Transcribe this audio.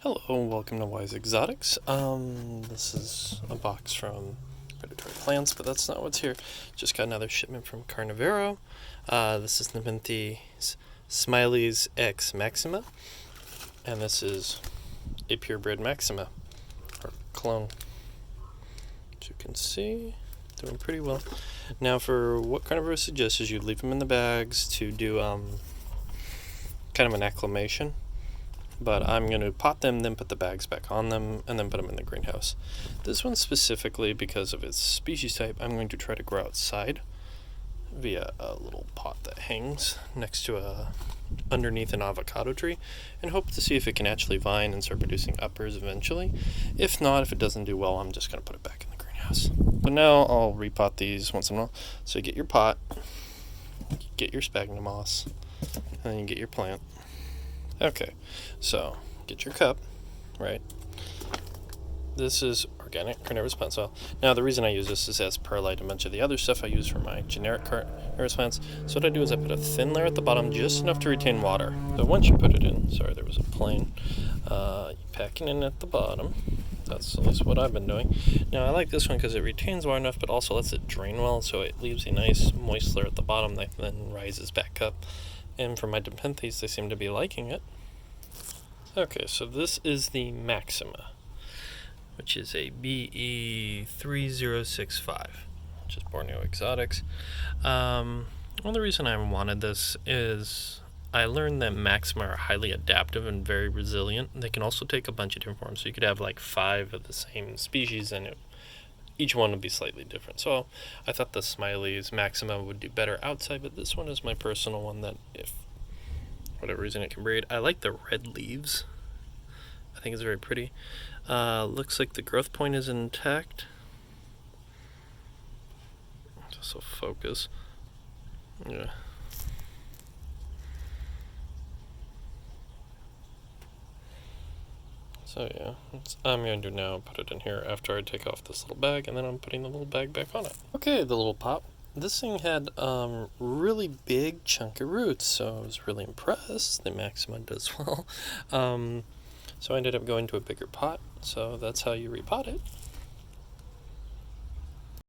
Hello and welcome to Wise Exotics. This is a box from Predatory Plants, but that's not what's here. Just got another shipment from Carnevaro. This is Nepenthes Smiley's X Maxima, and this is a purebred Maxima, or clone. As you can see, doing pretty well. Now for what Carnevaro suggests is you leave them in the bags to do kind of an acclimation. But I'm going to pot them, then put the bags back on them, and then put them in the greenhouse. This one specifically, because of its species type, I'm going to try to grow outside via a little pot that hangs next to underneath an avocado tree, and hope to see if it can actually vine and start producing uppers eventually. If not, if it doesn't do well, I'm just going to put it back in the greenhouse. But now I'll repot these once in a while. So you get your pot, you get your sphagnum moss, and then you get your plant. Okay, so get your cup, right? This is organic carnivorous plant soil. Now the reason I use this is as perlite and a bunch of the other stuff I use for my generic carnivorous plants. So what I do is I put a thin layer at the bottom, just enough to retain water. So once you put it in, sorry there was a plane, you pack it in at the bottom. That's at least what I've been doing. Now I like this one because it retains water enough, but also lets it drain well, so it leaves a nice moist layer at the bottom that then rises back up. And for my Nepenthes, they seem to be liking it. Okay, so this is the Maxima, which is a BE3065, which is Borneo Exotics. Well, the reason I wanted this is I learned that Maxima are highly adaptive and very resilient. They can also take a bunch of different forms, so you could have like 5 of the same species, and each one would be slightly different. So I thought the Smiley's Maxima would do better outside, but this one is my personal one that, if for whatever reason, it can breed. I like the red leaves. I think it's very pretty. Looks like the growth point is intact. Just so focus. Yeah. So yeah, I'm going to now put it in here after I take off this little bag, and then I'm putting the little bag back on it. Okay, the little pot. This thing had really big chunky roots, so I was really impressed. The Maxima does well. So I ended up going to a bigger pot, so that's how you repot it.